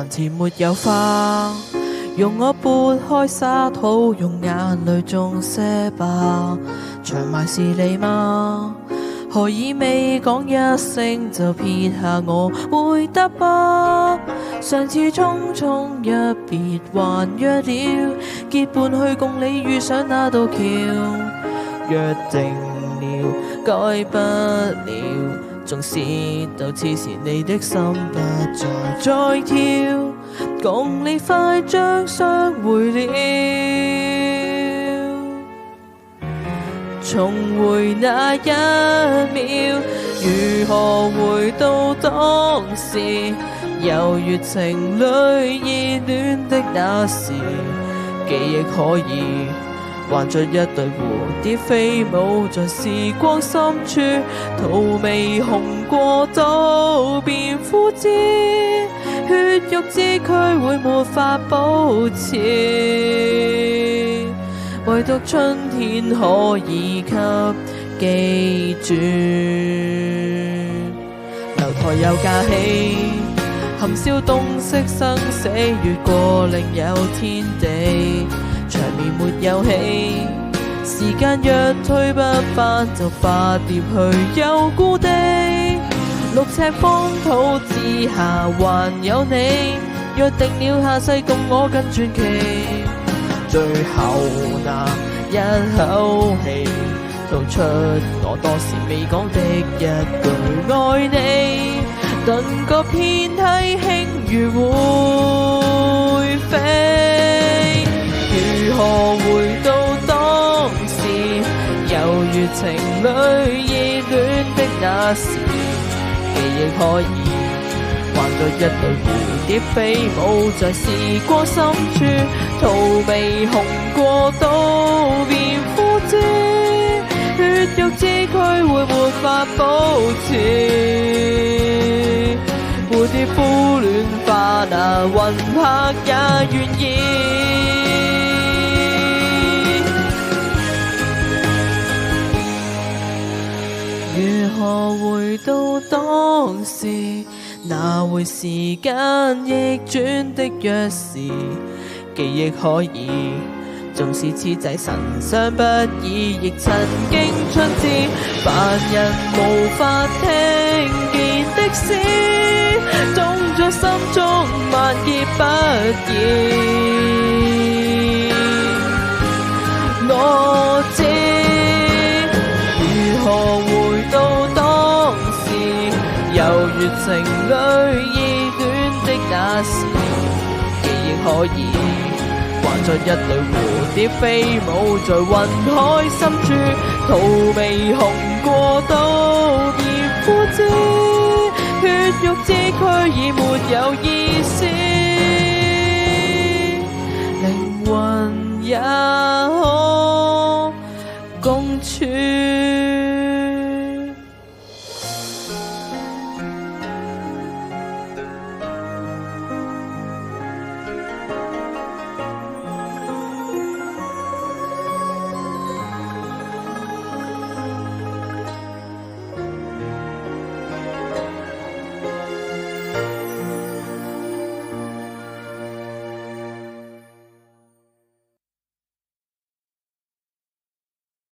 墳前沒有花，容我撥開沙土，用眼淚種些吧。長埋是你嗎？何以未講一聲就撇下我回答吧？上次匆匆一別還約了結伴去共你遇上那道橋，約定了改不了，縱使到此時你的心不再跳，共你快將相會了，重回那一秒，如何回到當時猶如情侶熱戀的那時，記憶可以還着一對蝴蝶飛舞在時光深處，荼薇紅過都變枯枝，血肉之軀會沒法保持，唯獨春天可以給記住。樓台有架起，含笑洞悉生死，越過另有天地，場面沒有戲，時間若推不翻就化蝶去有故地，6尺荒土之下還有你，約定了下世共我更傳奇，最後那一口氣道出我當時未講的一句愛你，頓覺遍體輕如會飛，如何回到當時猶如情侶熱戀的那時，記憶可以還着一對蝴蝶飛舞在時光深處，荼薇紅過都變枯枝，血肉之軀會沒法保持，蝴蝶呼戀化那魂魄也願意，如何回到當時那會時間逆轉的約時，記憶可以縱使此際神傷不已，亦曾經出自凡人無法聽見的詩，種在心中萬劫不移。我知如何回到當時猶如情侶熱戀的那時，記憶可以還着一對蝴蝶飛舞在雲海深處，荼薇紅過都變枯枝，血肉之軀已沒有意思，靈魂也可共存。